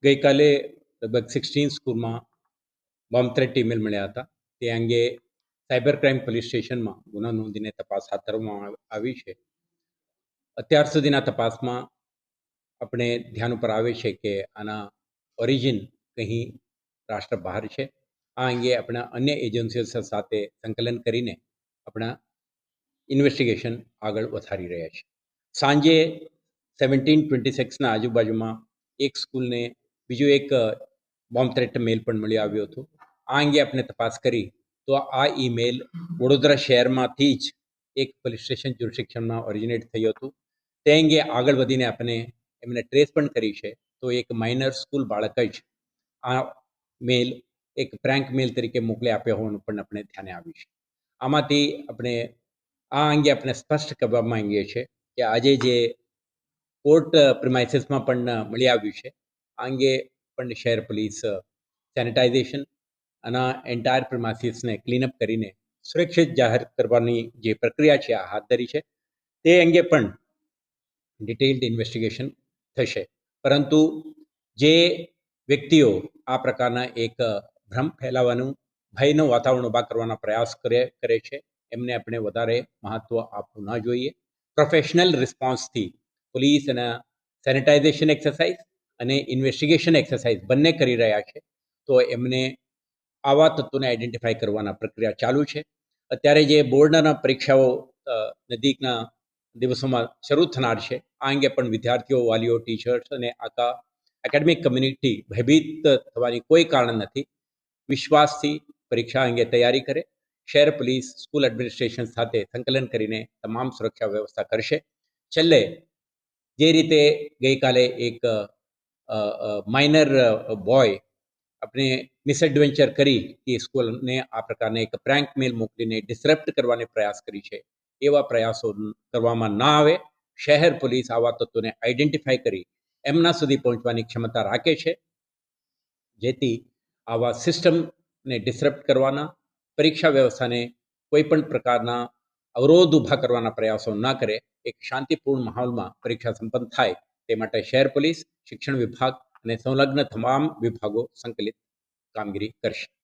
गई काले लगभग 16 स्कूल में बॉम्ब थ्रेट ईमेल મળ્યા હતા તે અંગે સાયબર ક્રાઇમ પોલીસ સ્ટેશનમાં ગુનો નોંધીને તપાસ હાથ ધરવામાં આવી છે। અત્યાર સુધીના તપાસમાં આપણે ધ્યાન ઉપર આવે છે કે આના ઓરિજિન કંઈ રાષ્ટ્ર બહાર છે। આ અંગે આપણા અન્ય એજન્સીઓ સાથે સંકલન કરીને આપણા ઇન્વેસ્ટિગેશન આગળ વધારી રહ્યા છે। સાંજે 17:26ના આજુબાજુમાં એક સ્કૂલને બીજું એક બોમ્બ થ્રેટ મેલ પણ મળી આવ્યો હતો। આ અંગે આપણે તપાસ કરી તો આ ઈમેલ વડોદરા શહેરમાંથી જ એક પોલીસ સ્ટેશન જ્યુરિસ્ડિક્શનમાં ઓરિજિનેટ થયું હતું। તે અંગે આગળ વધીને આપણે એમને ટ્રેસ પણ કરી છે તો એક માઇનર સ્કૂલ બાળક જ આ મેલ એક પ્રેન્ક મેલ તરીકે મોકલી આપ્યો હોવાનું પણ આપણે ધ્યાને આવ્યું છે। આમાંથી આપણે આ અંગે આપણે સ્પષ્ટ કરવા માંગીએ છીએ કે આજે જે કોર્ટ પ્રિમાઇસીસમાં પણ મળી આવ્યું છે આ અંગે પણ શહેર પોલીસ સેનિટાઇઝેશન અને એન્ટાયર પ્રિમાઇસીસને ક્લીનઅપ કરીને સુરક્ષિત જાહેર કરવાની જે પ્રક્રિયા છે આ હાથ ધરી છે। તે અંગે પણ ડિટેઇલ્ડ ઇન્વેસ્ટિગેશન થશે, પરંતુ જે વ્યક્તિઓ આ પ્રકારના એક ભ્રમ ફેલાવવાનું ભયનું વાતાવરણ ઊભા કરવાના પ્રયાસ કરે છે એમને આપણે વધારે મહત્ત્વ આપવું ન જોઈએ। પ્રોફેશનલ રિસ્પોન્સથી પોલીસ અને સેનિટાઇઝેશન એક્સરસાઇઝ અને ઇન્વેસ્ટિગેશન એક્સરસાઇઝ બંને કરી રહ્યા છે તો એમને આવા તત્વોને આઈડેન્ટિફાઈ કરવાના પ્રક્રિયા ચાલુ છે। અત્યારે જે બોર્ડના પરીક્ષાઓ નજીકના દિવસોમાં શરૂ થનાર છે આ અંગે પણ વિદ્યાર્થીઓ, વાલીઓ, ટીચર્સ અને આખા એકેડેમિક કમ્યુનિટી ભયભીત થવાની કોઈ કારણ નથી। વિશ્વાસથી પરીક્ષા અંગે તૈયારી કરે। શહેર પોલીસ સ્કૂલ એડમિનિસ્ટ્રેશન સાથે સંકલન કરીને તમામ સુરક્ષા વ્યવસ્થા કરશે। છેલ્લે જે રીતે ગઈકાલે એક માઇનર બોય આપણે મિસએડવેન્ચર કરી કે સ્કૂલને આ પ્રકારને એક પ્રેન્ક મેલ મોકલીને ડિસરપ્ટ કરવાનો પ્રયાસ કરી છે એવા પ્રયાસો કરવામાં ના આવે। શહેર પોલીસ આવા તત્વોને આઈડેન્ટિફાઈ કરી એમના સુધી પહોંચવાની ક્ષમતા રાખે છે જેથી આવા સિસ્ટમને ડિસરપ્ટ કરવાના, પરીક્ષા વ્યવસ્થાને કોઈ પણ પ્રકારના અવરોધ ઊભા કરવાના પ્રયાસો ન કરે। એક શાંતિપૂર્ણ માહોલમાં પરીક્ષા સંપન્ન થાય તે માટે શહેર પોલીસ, શિક્ષણ વિભાગ અને સંલગ્ન તમામ વિભાગો સંકલિત કામગીરી કરશે।